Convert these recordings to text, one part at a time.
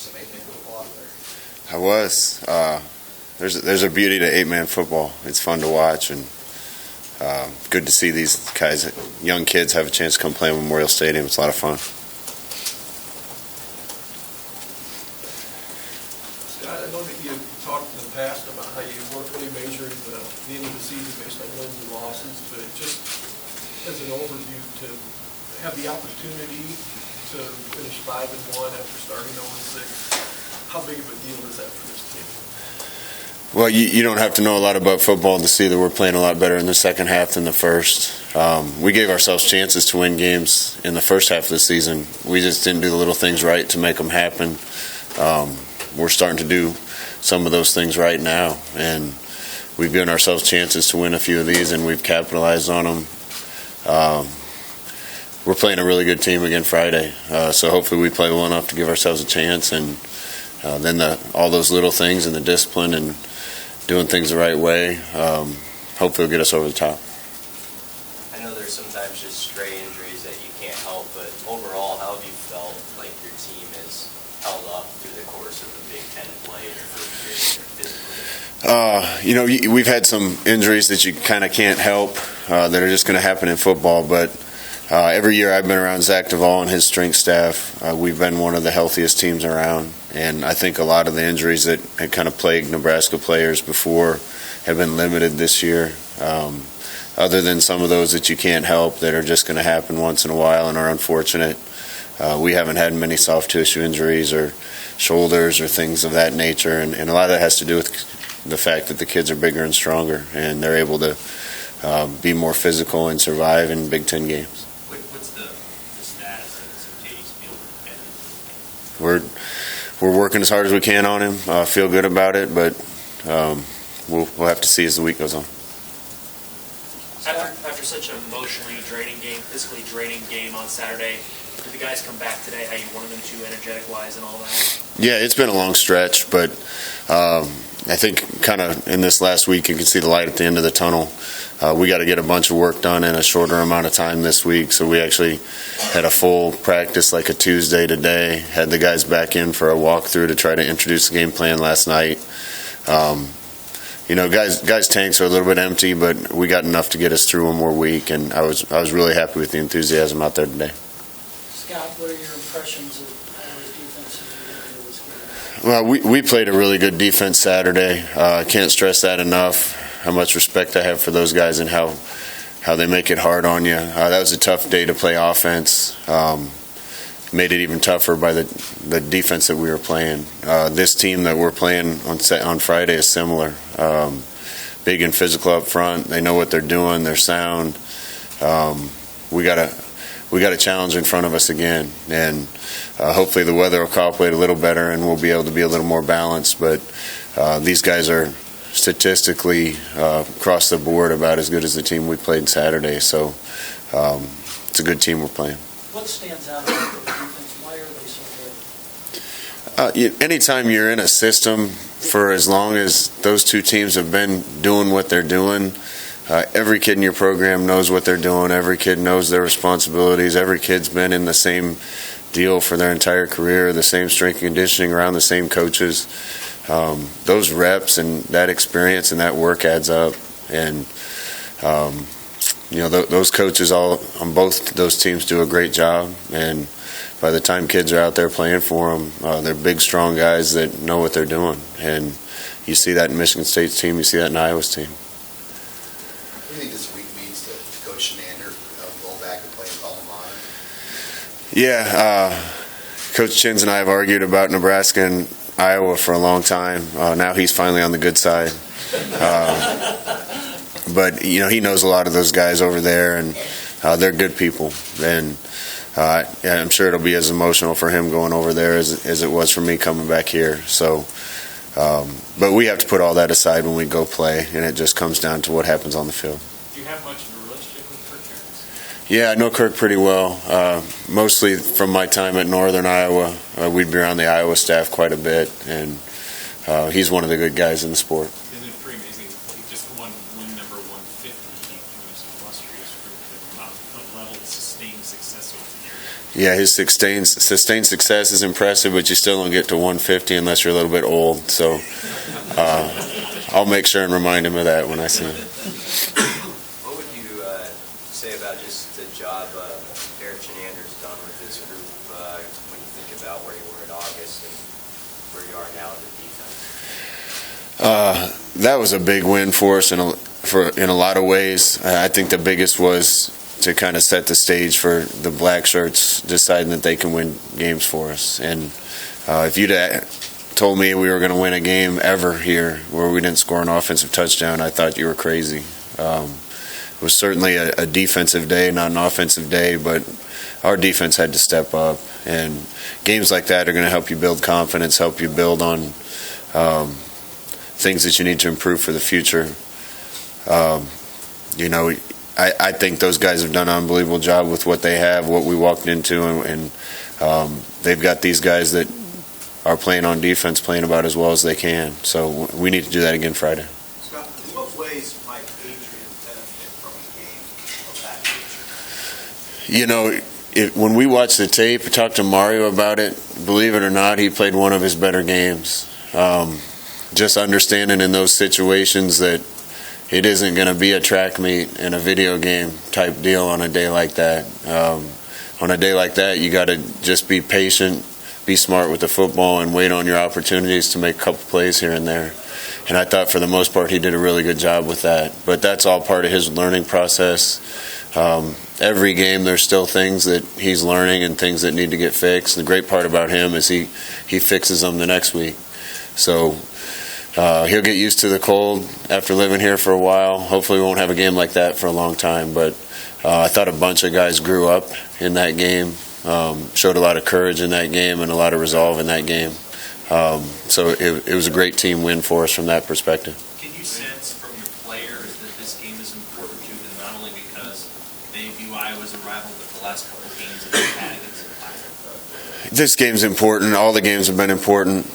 some 8-man football out there? I was. There's a beauty to 8-man football. It's fun to watch, and good to see these guys, young kids, have a chance to come play in Memorial Stadium. It's a lot of fun. Scott, I know that you talked in the past about how you weren't really measuring the end of the season based on wins and losses, but just as an overview, to have the opportunity to finish 5-1 after starting 0-6, how big of a deal is that for this team? Well, you don't have to know a lot about football to see that we're playing a lot better in the second half than the first. We gave ourselves chances to win games in the first half of the season. We just didn't do the little things right to make them happen. We're starting to do some of those things right now, and we've given ourselves chances to win a few of these, and we've capitalized on them. We're playing a really good team again Friday, so hopefully we play well enough to give ourselves a chance, and then all those little things and the discipline and doing things the right way, hopefully will get us over the top. I know there's sometimes just stray injuries that you can't help, but overall, how have you felt like your team has held up through the course of the Big Ten play in your first year physically? We've had some injuries that you kind of can't help that are just going to happen in football, but every year I've been around Zach Duvall and his strength staff, we've been one of the healthiest teams around. And I think a lot of the injuries that had kind of plagued Nebraska players before have been limited this year. Other than some of those that you can't help that are just going to happen once in a while and are unfortunate, we haven't had many soft tissue injuries or shoulders or things of that nature. And a lot of that has to do with the fact that the kids are bigger and stronger and they're able to be more physical and survive in Big Ten games. What's the status of Katie's field? We're working as hard as we can on him. Feel good about it, but we'll have to see as the week goes on. After such an emotionally draining game, physically draining game on Saturday, did the guys come back today how you wanted them to, energetic-wise and all that? Yeah, it's been a long stretch, but I think kind of in this last week you can see the light at the end of the tunnel. We got to get a bunch of work done in a shorter amount of time this week, so we actually had a full practice like a Tuesday today, had the guys back in for a walkthrough to try to introduce the game plan last night. Guys' tanks are a little bit empty, but we got enough to get us through one more week, and I was really happy with the enthusiasm out there today. Scott, what are your impressions of Iowa's defense? Well, we played a really good defense Saturday. Can't stress that enough, how much respect I have for those guys and how they make it hard on you. That was a tough day to play offense. Made it even tougher by the defense that we were playing. This team that we're playing on Friday is similar. Big and physical up front. They know what they're doing. They're sound. We got a challenge in front of us again, and hopefully the weather will cooperate a little better and we'll be able to be a little more balanced. But these guys are statistically across the board about as good as the team we played Saturday. So it's a good team we're playing. What stands out about the defense? Why are they so good? Anytime you're in a system for as long as those two teams have been doing what they're doing, every kid in your program knows what they're doing. Every kid knows their responsibilities. Every kid's been in the same deal for their entire career, the same strength and conditioning around the same coaches. Those reps and that experience and that work adds up. And those coaches all on both those teams do a great job, and by the time kids are out there playing for them, they're big, strong guys that know what they're doing. And you see that in Michigan State's team, you see that in Iowa's team. What do you think this week means to Coach Shenander going back and playing alma mater? Yeah, Coach Chins and I have argued about Nebraska and Iowa for a long time. Now he's finally on the good side. But, he knows a lot of those guys over there, and they're good people. And I'm sure it'll be as emotional for him going over there as it was for me coming back here. So, but we have to put all that aside when we go play, and it just comes down to what happens on the field. Do you have much of a relationship with Kirk Harris? Yeah, I know Kirk pretty well. Mostly from my time at Northern Iowa. We'd be around the Iowa staff quite a bit, and he's one of the good guys in the sport. Isn't it pretty amazing? He just won number 150. He was illustrious for the amount of level of sustained success over the years. Yeah, his sustained success is impressive, but you still don't get to 150 unless you're a little bit old. So I'll make sure and remind him of that when I see him. What would you say about just the job Eric Chenander's done with this group when you think about where you were in August and where you are now in the defense? That was a big win for us in a lot of ways. I think the biggest was to kind of set the stage for the Blackshirts deciding that they can win games for us. And if you'd told me we were going to win a game ever here where we didn't score an offensive touchdown, I thought you were crazy. It was certainly a defensive day, not an offensive day, but our defense had to step up. And games like that are going to help you build confidence, help you build on things that you need to improve for the future. I think those guys have done an unbelievable job with what they have, what we walked into, and they've got these guys that are playing on defense playing about as well as they can. So we need to do that again Friday. Scott, in what ways might Adrian benefit from a game of that nature? When we watch the tape, talk to Mario about it, believe it or not, he played one of his better games. Just understanding in those situations that it isn't going to be a track meet and a video game type deal on a day like that. On a day like that, you got to just be patient, be smart with the football, and wait on your opportunities to make a couple plays here and there. And I thought for the most part he did a really good job with that. But that's all part of his learning process. Every game there's still things that he's learning and things that need to get fixed. The great part about him is he fixes them the next week. So he'll get used to the cold after living here for a while. Hopefully we won't have a game like that for a long time. But I thought a bunch of guys grew up in that game, showed a lot of courage in that game and a lot of resolve in that game. So it was a great team win for us from that perspective. Can you sense from your players that this game is important to them, not only because they view Iowa as a rival, but the last couple of games that they've had against Iowa? This game's important. All the games have been important.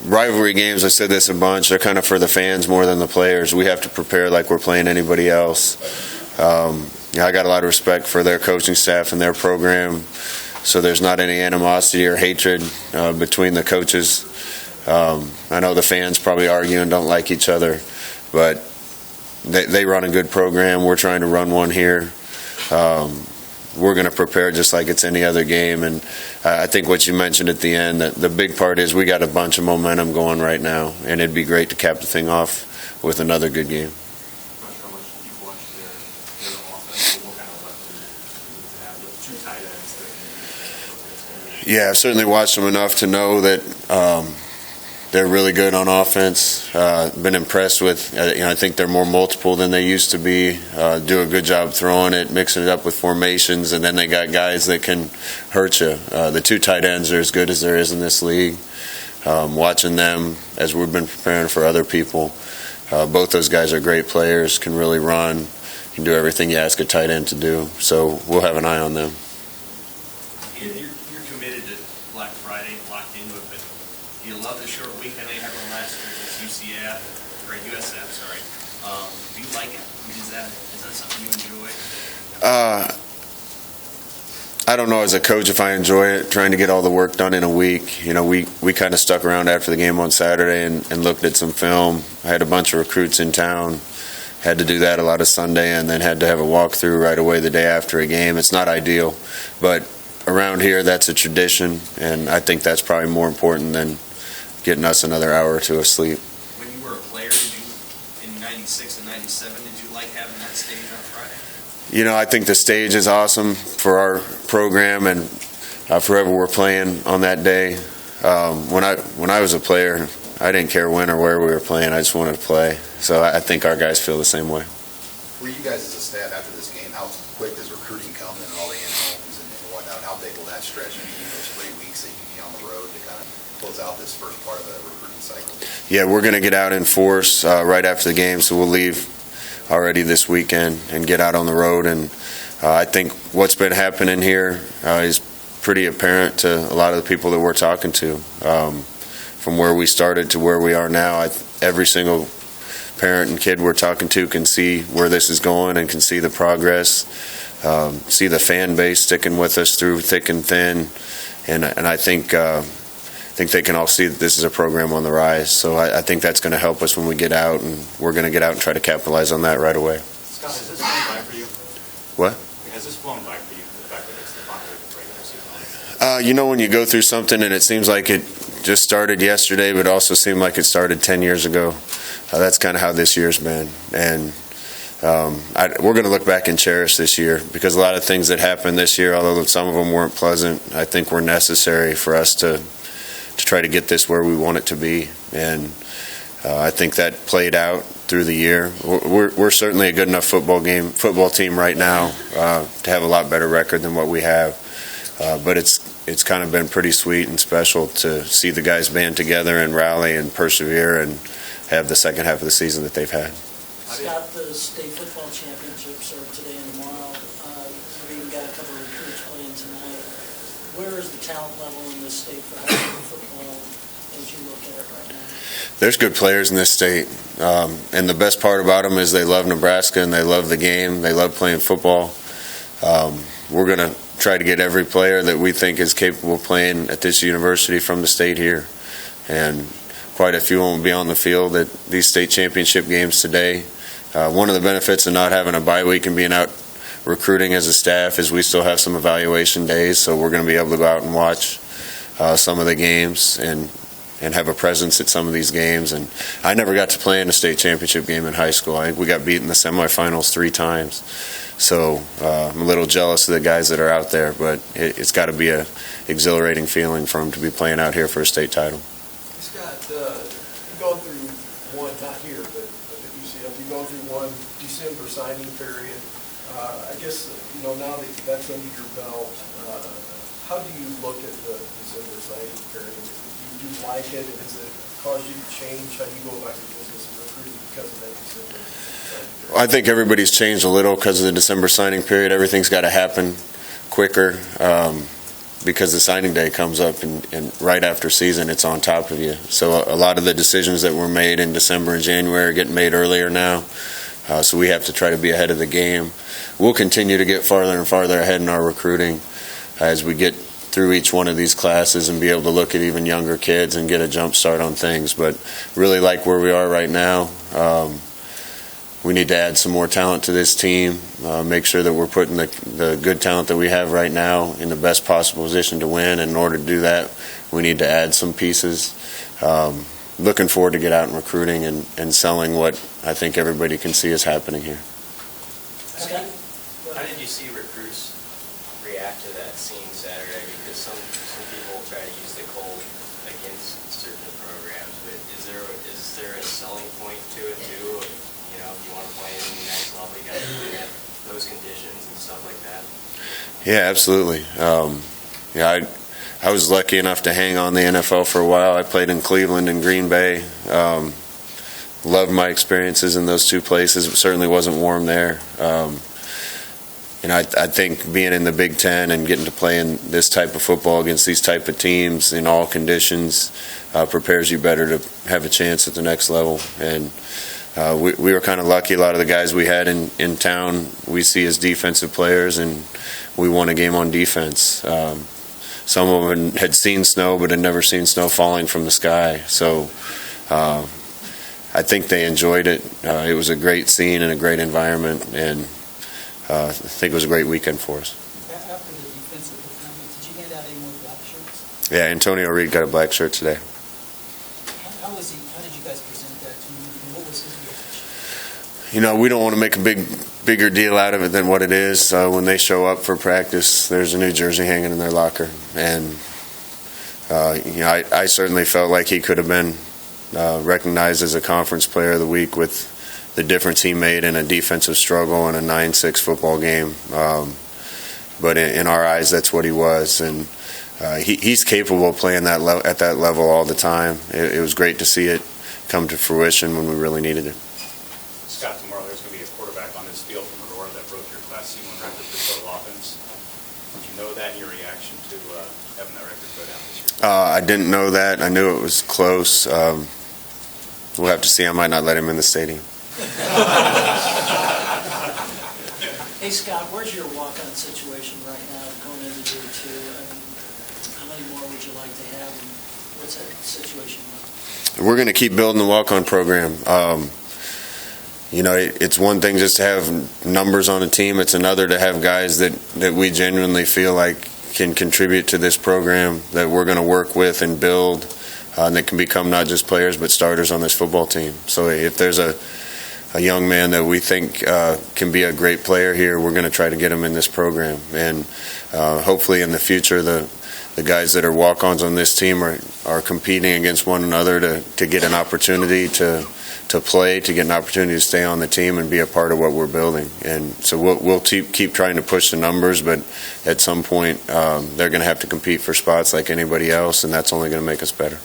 Rivalry games, I said this a bunch, they're kind of for the fans more than the players. We have to prepare like we're playing anybody else. I got a lot of respect for their coaching staff and their program, so there's not any animosity or hatred between the coaches. I know the fans probably argue and don't like each other, but they run a good program. We're trying to run one here. We're going to prepare just like it's any other game. And I think what you mentioned at the end, that the big part is we got a bunch of momentum going right now, and it'd be great to cap the thing off with another good game. Yeah, I've certainly watched them enough to know that they're really good on offense. Been impressed with, I think they're more multiple than they used to be. Do a good job throwing it, mixing it up with formations, and then they got guys that can hurt you. The two tight ends are as good as there is in this league. Watching them as we've been preparing for other people, both those guys are great players, can really run, can do everything you ask a tight end to do. So we'll have an eye on them. You're committed to Black Friday, locked into it, but do you love the short week? I know you had one last year against USF, sorry. Do you like it? Is that something you enjoy? I don't know as a coach if I enjoy it, trying to get all the work done in a week. We kind of stuck around after the game on Saturday and looked at some film. I had a bunch of recruits in town. Had to do that a lot of Sunday, and then had to have a walkthrough right away the day after a game. It's not ideal, but around here that's a tradition, and I think that's probably more important than getting us another hour or two of sleep. When you were a player, in 96 and 97, did you like having that stage on Friday? I think the stage is awesome for our program and for whoever we're playing on that day. When I was a player, I didn't care when or where we were playing. I just wanted to play. So I think our guys feel the same way. For you guys as a staff after this game, how quick does recruiting come and all the in-homes and whatnot? How big will that stretch be in those 3 weeks that you can be on the road to kind of close out this first part of the recruiting cycle? Yeah, we're going to get out in force right after the game, so we'll leave already this weekend and get out on the road. And I think what's been happening here is pretty apparent to a lot of the people that we're talking to. From where we started to where we are now, every single parent and kid we're talking to can see where this is going and can see the progress. see the fan base sticking with us through thick and thin, and I think they can all see that this is a program on the rise. So I think that's going to help us when we get out, and we're going to get out and try to capitalize on that right away. Scott, has this flown by for you? What? Has this flown by for you, the fact that it's the final week of regular season? You know, when you go through something and it seems like it just started yesterday, but also seemed like it started 10 years ago, that's kind of how this year's been. And we're going to look back and cherish this year, because a lot of things that happened this year, although some of them weren't pleasant, I think were necessary for us to try to get this where we want it to be. And I think that played out through the year. We're certainly a good enough football team right now to have a lot better record than what we have. But it's kind of been pretty sweet and special to see the guys band together and rally and persevere and have the second half of the season that they've had. Scott, the state football championships are today and tomorrow. You've even got a couple of recruits playing tonight. Where is the talent level in this state for high school football as you look at it right now? There's good players in this state, and the best part about them is they love Nebraska and they love the game. They love playing football. We're going to try to get every player that we think is capable of playing at this university from the state here, and quite a few will be on the field at these state championship games today. One of the benefits of not having a bye week and being out recruiting as a staff is we still have some evaluation days, so we're going to be able to go out and watch some of the games and have a presence at some of these games. And I never got to play in a state championship game in high school. I think we got beat in the semifinals 3 times. So I'm a little jealous of the guys that are out there, but it's got to be an exhilarating feeling for them to be playing out here for a state title. Scott, you've gone through one, not here, but at UCF, you've gone through one December signing period. I guess, now that that's under your belt, how do you look at the December signing period? Do you like it, and has it caused you to change how you go about your business and recruiting because of that December signing period? I think everybody's changed a little because of the December signing period. Everything's got to happen quicker because the signing day comes up, and right after season, it's on top of you. So a lot of the decisions that were made in December and January are getting made earlier now. So we have to try to be ahead of the game. We'll continue to get farther and farther ahead in our recruiting as we get through each one of these classes and be able to look at even younger kids and get a jump start on things. But really like where we are right now. We need to add some more talent to this team, make sure that we're putting the good talent that we have right now in the best possible position to win. And in order to do that, we need to add some pieces. Looking forward to get out and recruiting and selling what I think everybody can see is happening here. Scott? How did you see recruits react to that scene Saturday? Because some people try to use the cold against certain programs, but is there a selling point to it too? If you want to play in the next level, you got to do that, those conditions and stuff like that. Yeah, absolutely. I was lucky enough to hang on the NFL for a while. I played in Cleveland and Green Bay. Loved my experiences in those 2 places. It certainly wasn't warm there. I think being in the Big Ten and getting to play in this type of football against these type of teams in all conditions prepares you better to have a chance at the next level. And we were kind of lucky. A lot of the guys we had in town we see as defensive players, and we won a game on defense. Some of them had seen snow but had never seen snow falling from the sky. So I think they enjoyed it. It was a great scene and a great environment, and I think it was a great weekend for us. After the defensive performance, did you hand out any more black shirts? Yeah, Antonio Reed got a black shirt today. How did you guys present that to him, and what was his reaction? We don't want to make a bigger deal out of it than what it is. When they show up for practice, there's a new jersey hanging in their locker. And, I certainly felt like he could have been recognized as a conference player of the week with the difference he made in a defensive struggle in a 9-6 football game. But in our eyes, that's what he was. And he's capable of playing at that level all the time. It was great to see it come to fruition when we really needed it. Scott, tomorrow there's going to be a quarterback on this field from Aurora that broke your Class C1 record for total offense. Did you know that in your reaction to having that record go down this year? I didn't know that. I knew it was close. We'll have to see. I might not let him in the stadium. Hey, Hey, Scott, where's your walk-on situation right now going into year two? How many more would you like to have, and what's that situation like? We're going to keep building the walk-on program. It's one thing just to have numbers on a team. It's another to have guys that we genuinely feel like can contribute to this program, that we're going to work with and build, and that can become not just players but starters on this football team. So if there's a young man that we think can be a great player here, we're going to try to get him in this program. And hopefully in the future, the guys that are walk-ons on this team are competing against one another to get an opportunity to play, to get an opportunity to stay on the team and be a part of what we're building. And so we'll keep trying to push the numbers, but at some point they're going to have to compete for spots like anybody else, and that's only going to make us better.